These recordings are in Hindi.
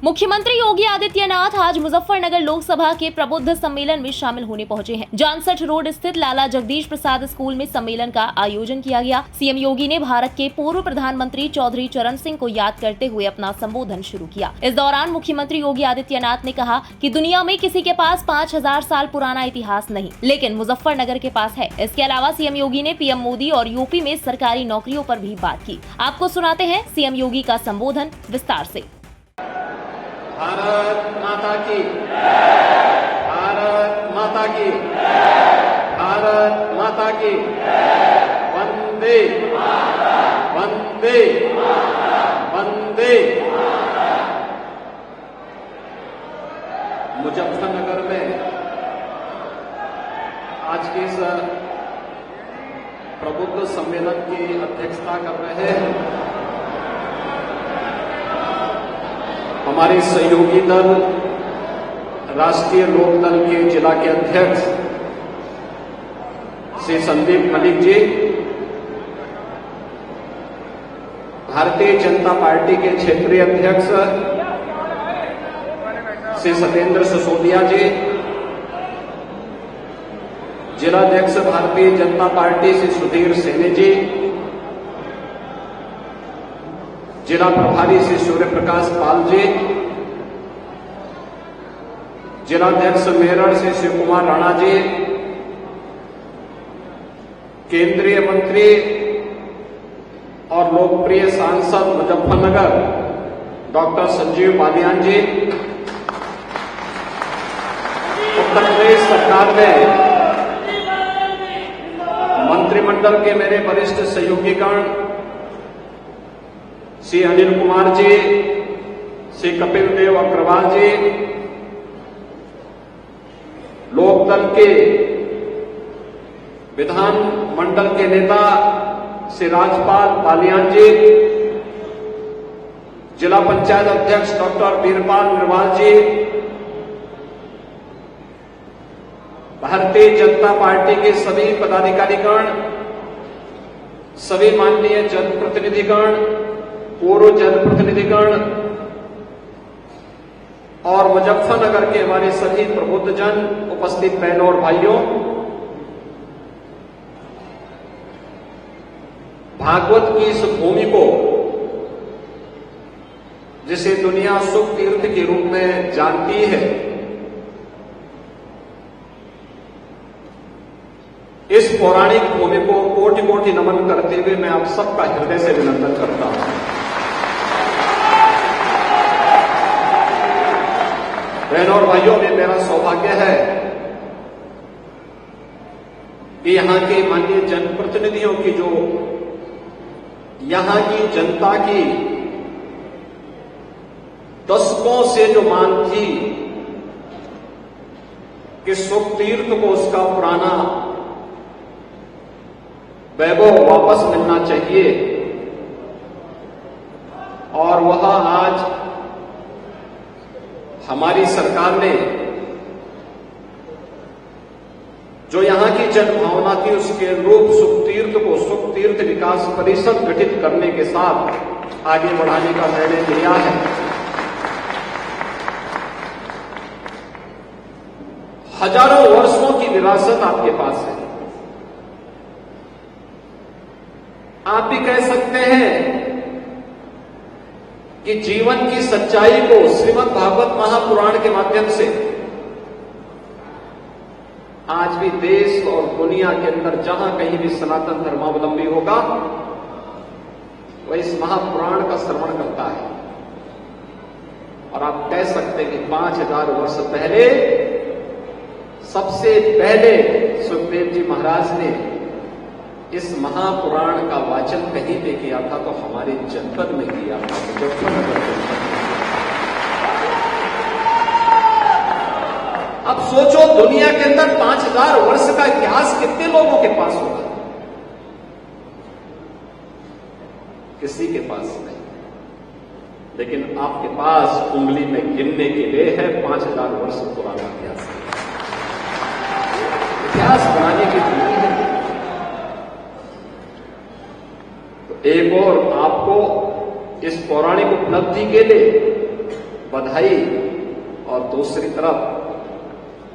मुख्यमंत्री योगी आदित्यनाथ आज मुजफ्फरनगर लोकसभा के प्रबुद्ध सम्मेलन में शामिल होने पहुंचे हैं। जानसठ रोड स्थित लाला जगदीश प्रसाद स्कूल में सम्मेलन का आयोजन किया गया। सीएम योगी ने भारत के पूर्व प्रधानमंत्री चौधरी चरण सिंह को याद करते हुए अपना संबोधन शुरू किया। इस दौरान मुख्यमंत्री योगी आदित्यनाथ ने कहा कि दुनिया में किसी के पास 5000 साल पुराना इतिहास नहीं, लेकिन मुजफ्फरनगर के पास है। इसके अलावा सीएम योगी ने पीएम मोदी और यूपी में सरकारी नौकरियों पर भी बात की। आपको सुनाते हैं सीएम योगी का संबोधन विस्तार से। भारत माता की, भारत माता की, भारत माता की, वंदे वंदे वंदे। मुजफ्फरनगर में आज के इस प्रबुद्ध सम्मेलन की अध्यक्षता कर रहे हैं हमारे सहयोगी दल राष्ट्रीय लोकदल के जिला के अध्यक्ष श्री संदीप मलिक जी, भारतीय जनता पार्टी के क्षेत्रीय अध्यक्ष श्री सत्येंद्र सिसोदिया जी, जिलाध्यक्ष भारतीय जनता पार्टी श्री सुधीर सेने जी, जिला प्रभारी श्री सूर्य प्रकाश पाल जी, जिलाध्यक्ष मेरठ श्री शिव कुमार राणा जी, केंद्रीय मंत्री और लोकप्रिय सांसद मुजफ्फरनगर डॉक्टर संजीव बालियान जी, उत्तर प्रदेश सरकार में मंत्रिमंडल के मेरे वरिष्ठ सहयोगीगण श्री अनिल कुमार जी, श्री कपिल देव अग्रवाल जी, लोकदल के विधान मंडल के नेता श्री राजपाल बालियान जी, जिला पंचायत अध्यक्ष डॉक्टर वीरपाल निर्वाल जी, भारतीय जनता पार्टी के सभी पदाधिकारीगण, सभी माननीय जनप्रतिनिधिगण, पूर्व जनप्रतिनिधिगण और मुजफ्फरनगर के हमारे सभी प्रबुद्धजन, उपस्थित बहनों और भाइयों, भागवत की इस भूमि को जिसे दुनिया सुख तीर्थ के रूप में जानती है, इस पौराणिक भूमि को कोटि कोटि नमन करते हुए मैं आप सबका हृदय से अभिनंदन करता हूं। बहनों और भाइयों, में मेरा सौभाग्य है कि यहां के माननीय जनप्रतिनिधियों की जो यहां की जनता की दशकों से जो मांग थी कि सुख तीर्थ को उसका पुराना वैभव वापस मिलना चाहिए, और वह आज हमारी सरकार ने जो यहां की जनभावना थी उसके रूप सुख तीर्थ को सुख तीर्थ विकास परिषद गठित करने के साथ आगे बढ़ाने का निर्णय लिया है। हजारों वर्षों की विरासत आपके पास है। आप भी कह सकते हैं कि जीवन की सच्चाई को श्रीमद् भागवत महापुराण के माध्यम से आज भी देश और दुनिया के अंदर जहां कहीं भी सनातन धर्मावलंबी होगा वह इस महापुराण का श्रवण करता है। और आप कह सकते हैं कि 5000 वर्ष पहले सबसे पहले सुखदेव जी महाराज ने इस महापुराण का वाचन कहीं पे किया था, तो हमारे जनपद में किया था, मुजफ्फरनगर जनपद। अब सोचो, दुनिया के अंदर 5000 वर्ष का इतिहास कितने लोगों के पास होगा? किसी के पास नहीं, लेकिन आपके पास उंगली में गिनने के लिए है 5000 वर्ष पुराना इतिहास। इतिहास बनाने की भूमि है। एक और आपको इस पौराणिक उपलब्धि के लिए बधाई और दूसरी तरफ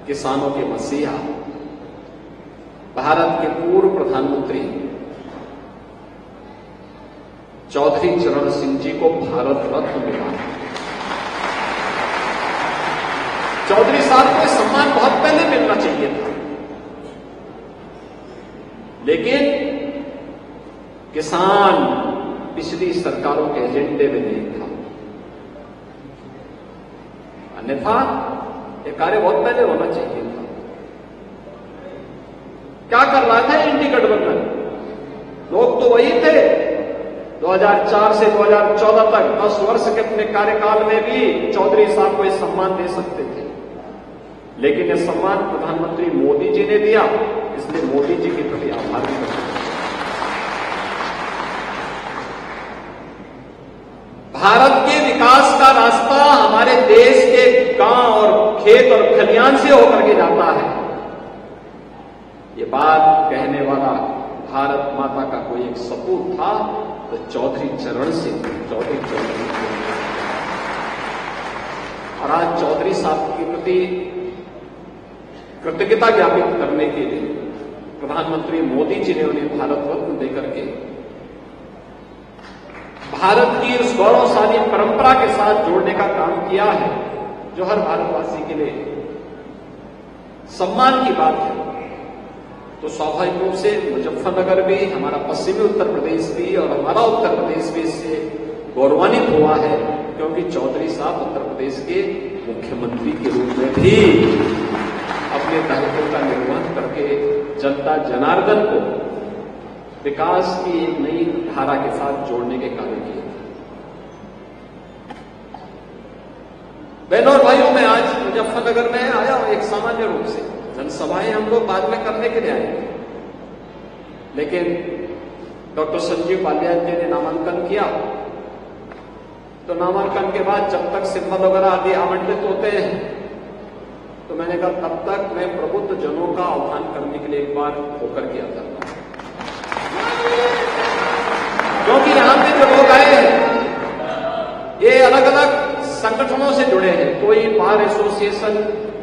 किसानों के मसीहा भारत के पूर्व प्रधानमंत्री चौधरी चरण सिंह जी को भारत रत्न मिला। चौधरी साहब को सम्मान बहुत पहले मिलना चाहिए था, लेकिन किसान पिछली सरकारों के एजेंडे में नहीं था। अन्यथा यह कार्य बहुत पहले होना चाहिए था। क्या कर रहा था इंडी गठबंधन? लोग तो वही थे 2004 से 2014 तक 10 वर्ष के अपने कार्यकाल में भी चौधरी साहब को यह सम्मान दे सकते थे, लेकिन यह सम्मान प्रधानमंत्री मोदी जी ने दिया, इसलिए मोदी जी के प्रति आभार भी करते हैं। भारत के विकास का रास्ता हमारे देश के गांव और खेत और खलियान से होकर के जाता है। ये बात कहने वाला भारत माता का कोई एक सपूत था तो चौधरी चरण सिंह, चौधरी चरण सिंह। और आज चौधरी साहब के प्रति कृतज्ञता ज्ञापित करने के लिए प्रधानमंत्री मोदी जी ने उन्हें भारत रत्न देकर के भारत की उस गौरवशाली परंपरा के साथ जोड़ने का काम किया है, जो हर भारतवासी के लिए सम्मान की बात है। तो स्वाभाविक रूप से मुजफ्फरनगर भी, हमारा पश्चिमी उत्तर प्रदेश भी और हमारा उत्तर प्रदेश भी इससे गौरवान्वित हुआ है, क्योंकि चौधरी साहब उत्तर प्रदेश के मुख्यमंत्री के रूप में भी अपने दायित्व का निर्वहन करके जनता जनार्दन को विकास की एक नई धारा के साथ जोड़ने के कार्य किए। बहनों और भाइयों, मैं आज मुजफ्फरनगर में आया हूं एक सामान्य रूप से। जनसभाएं हम लोग बाद में करने के लिए आए, लेकिन डॉक्टर संजीव बालियान जी ने नामांकन किया, तो नामांकन के बाद जब तक सिंबल वगैरह आदि आवंटित होते हैं, तो मैंने कहा तब तक मैं प्रबुद्ध जनों का आह्वान करने के लिए एक बार होकर के आता हूं, क्योंकि यहां पे जो लोग आए हैं ये अलग अलग संगठनों से जुड़े हैं। कोई बार एसोसिएशन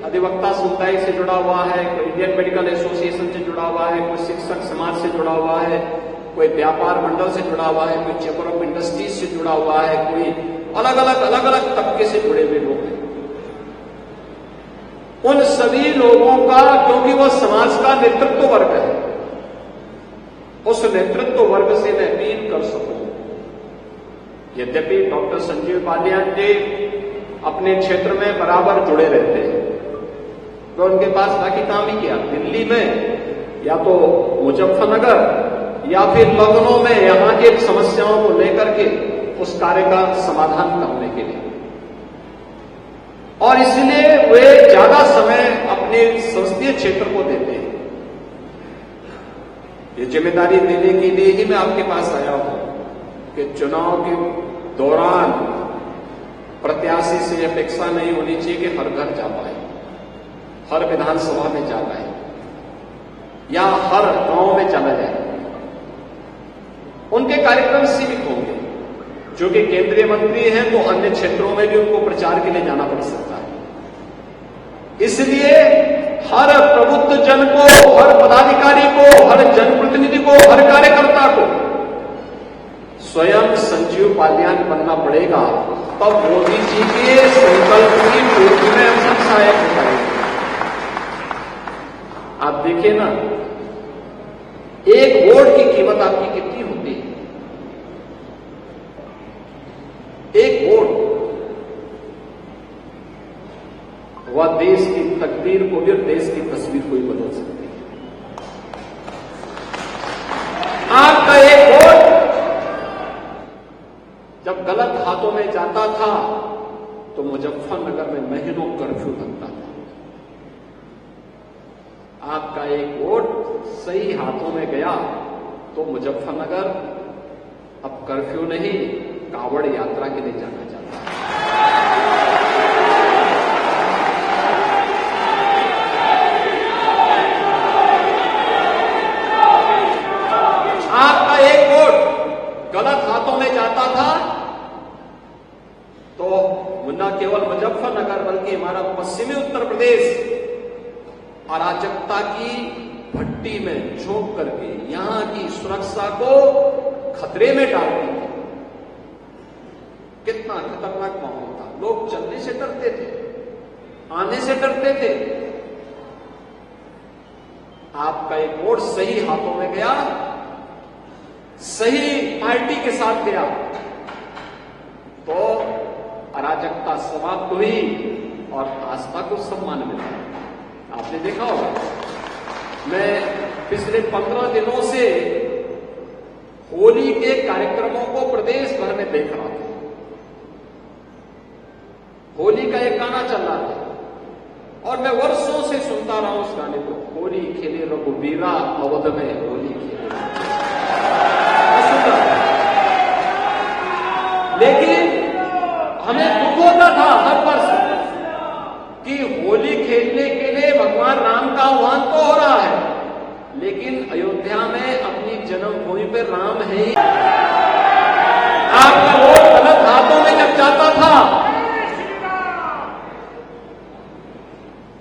अधिवक्ता समुदाय से जुड़ा हुआ है, कोई इंडियन मेडिकल एसोसिएशन से जुड़ा हुआ है, कोई शिक्षक समाज से जुड़ा हुआ है, कोई व्यापार मंडल से जुड़ा हुआ है, कोई चैम्बर ऑफ इंडस्ट्रीज से जुड़ा हुआ है, कोई अलग अलग तबके से जुड़े हुए लोग हैं। उन सभी लोगों का, क्योंकि वो समाज का नेतृत्व वर्ग है, उस नेतृत्व वर्ग से मैं अपील कर सकूं। यद्यपि डॉक्टर संजीव बालियान जी अपने क्षेत्र में बराबर जुड़े रहते हैं, तो उनके पास बाकी काम ही किया, दिल्ली में या तो मुजफ्फरनगर या फिर लखनऊ में यहां की समस्याओं को लेकर के उस कार्य का समाधान करने के लिए, और इसलिए वे ज्यादा समय अपने संसदीय क्षेत्र को देते हैं। ये जिम्मेदारी देने के लिए ही मैं आपके पास आया हूं कि चुनाव के दौरान प्रत्याशी से अपेक्षा नहीं होनी चाहिए कि हर घर जा पाए, हर विधानसभा में जा पाए या हर गांव में चला जाए। उनके कार्यक्रम सीमित होंगे, जो कि केंद्रीय मंत्री हैं तो अन्य क्षेत्रों में भी उनको प्रचार के लिए जाना पड़ सकता है। इसलिए हर प्रबुद्ध जन को, हर पदाधिकारी को, हर जनप्रतिनिधि को, हर कार्यकर्ता को स्वयं संजीव बालियान बनना पड़ेगा, तब मोदी जी के संकल्प की पूर्ति में हम सब सहायक हो पाएंगे। आप देखिए ना, एक वोट की कीमत आपकी कितनी होती है? एक वोट वह देश की तकदीर को भी और देश की तस्वीर को ही बदल सकती है। आपका एक वोट जब गलत हाथों में जाता था तो मुजफ्फरनगर में महीनों कर्फ्यू लगता था। आपका एक वोट सही हाथों में गया तो मुजफ्फरनगर अब कर्फ्यू नहीं, कांवड़ यात्रा के लिए जाना चाहता है। आपका एक वोट गलत हाथों में जाता था तो न केवल केवल मुजफ्फरनगर बल्कि हमारा पश्चिमी उत्तर प्रदेश अराजकता की भट्टी में झोंक करके यहां की सुरक्षा को खतरे में डाल दिया। कितना खतरनाक माहौल था। लोग चलने से डरते थे, आने से डरते थे। आपका एक वोट सही हाथों में गया, सही पार्टी के साथ गया तो अराजकता समाप्त हुई और आस्था को सम्मान मिला। आपने देखा होगा, मैं पिछले 15 दिनों से होली के कार्यक्रमों को प्रदेश भर में देख रहा था। होली का एक गाना चल रहा था और मैं वर्षों से सुनता रहा उस गाने को, होली खेले रघुवीरा अवध में होली खेले। मैं सुनता था, लेकिन हमें दुख होता था हर वर्ष कि होली खेलने के लिए भगवान राम का आह्वान तो हो रहा है, लेकिन अयोध्या में अपनी जन्मभूमि पर राम है ही। आपका वोट गलत हाथों में जब जाता था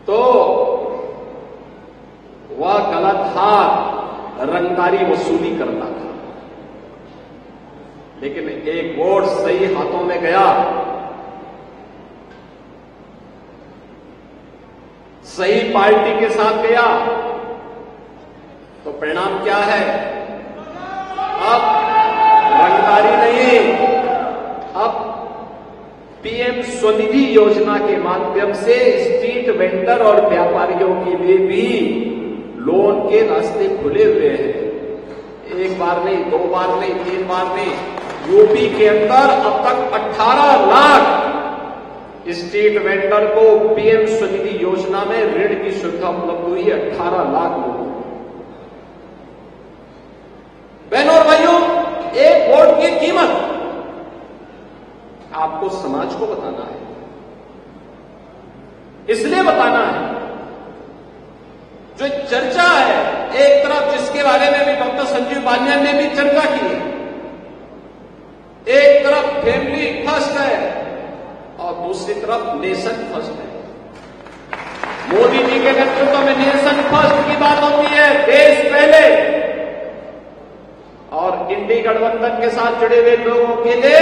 तो वह गलत हाथ रंगदारी वसूली करता था। लेकिन एक वोट सही हाथों में गया, सही पार्टी के साथ गया तो परिणाम क्या है? अब रंगदारी नहीं, अब पीएम स्वनिधि योजना के माध्यम से स्ट्रीट वेंडर और व्यापारियों के लिए भी लोन के रास्ते खुले हुए हैं। एक बार नहीं, 2 बार नहीं, 3 बार नहीं, यूपी के अंदर अब तक 18 लाख स्ट्रीट वेंडर को पीएम स्वनिधि योजना में ऋण की सुविधा उपलब्ध हुई है। 18 लाख लोगों। बहनों और भाइयों, एक वोट की कीमत आपको समाज को बताना है, इसलिए बताना है। जो चर्चा है एक तरफ, जिसके बारे में भी डॉक्टर संजीव बालियान ने भी चर्चा की है, एक तरफ फैमिली फर्स्ट है और दूसरी तरफ नेशन फर्स्ट है। मोदी जी के नेतृत्व में नेशन फर्स्ट की बात होती है, देश पहले, और इंडी गठबंधन के साथ जुड़े हुए लोगों के लिए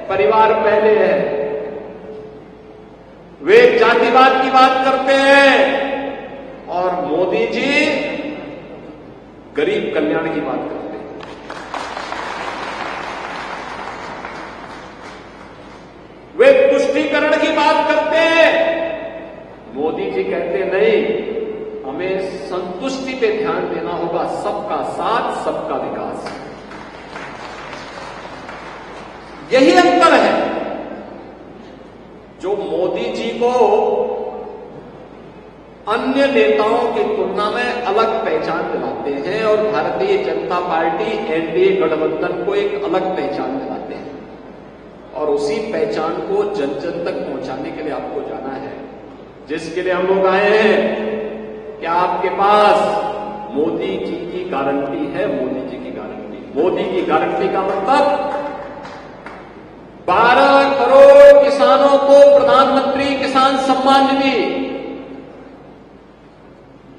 परिवार पहले है। वे जातिवाद की बात करते हैं और मोदी जी गरीब कल्याण की बात करते हैं। वे तुष्टीकरण की बात करते हैं, मोदी जी कहते नहीं, हमें संतुष्टि पे ध्यान देना होगा, सबका साथ सबका विकास। यही अंतर है जो मोदी जी को अन्य नेताओं की तुलना में अलग पहचान दिलाते हैं और भारतीय जनता पार्टी एनडीए गठबंधन को एक अलग पहचान दिलाते हैं। और उसी पहचान को जन जन तक पहुंचाने के लिए आपको जाना है, जिसके लिए हम लोग आए हैं। क्या आपके पास मोदी जी की गारंटी है? मोदी जी की गारंटी, मोदी की गारंटी का मतलब 12 करोड़ किसानों को प्रधानमंत्री किसान सम्मान निधि।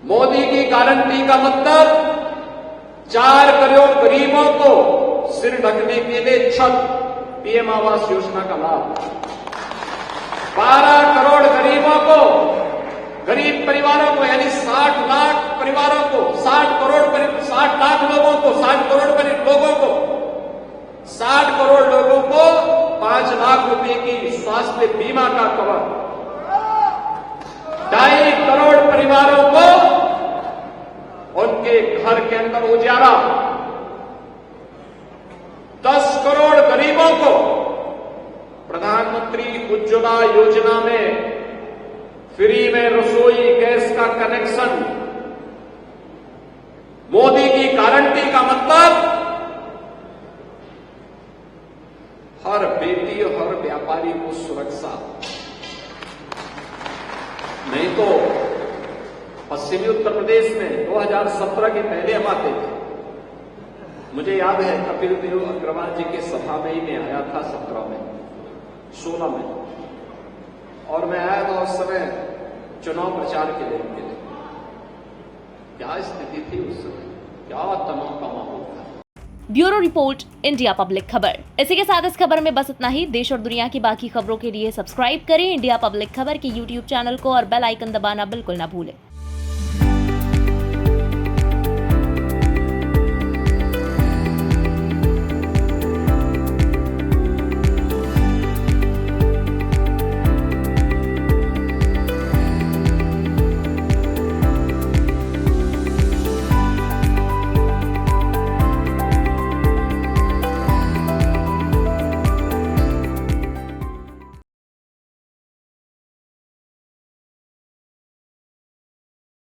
मोदी की गारंटी का मतलब 4 करोड़ गरीबों को सिर ढकने के लिए छत, पीएम आवास योजना का लाभ। 12 करोड़ गरीबों को, गरीब परिवारों को, यानी 60 लाख परिवारों को, 60 लाख लोगों को, 60 करोड़ लोगों को, 60 करोड़ लोगों को 5 लाख रुपए की स्वास्थ्य बीमा का कवर। 2.5 करोड़ परिवारों को उनके घर के अंदर उजाला। 10 करोड़ गरीबों को प्रधानमंत्री उज्ज्वला योजना में फ्री में रसोई गैस का कनेक्शन। मोदी की गारंटी का मतलब हर बेटी और हर व्यापारी को सुरक्षा। नहीं तो पश्चिमी उत्तर प्रदेश में 2017 के पहले हम आते थे। मुझे याद है कपिल देव अग्रवाल जी के सभा में ही मैं आया था 16 में। उस समय चुनाव प्रचार के लिए मिले। क्या स्थिति थी उस समय, क्या तनाव का माहौल था। ब्यूरो रिपोर्ट, इंडिया पब्लिक खबर। इसी के साथ इस खबर में बस इतना ही। देश और दुनिया की बाकी खबरों के लिए सब्सक्राइब करें इंडिया पब्लिक खबर के YouTube चैनल को और बेल आइकन दबाना बिल्कुल ना भूलें।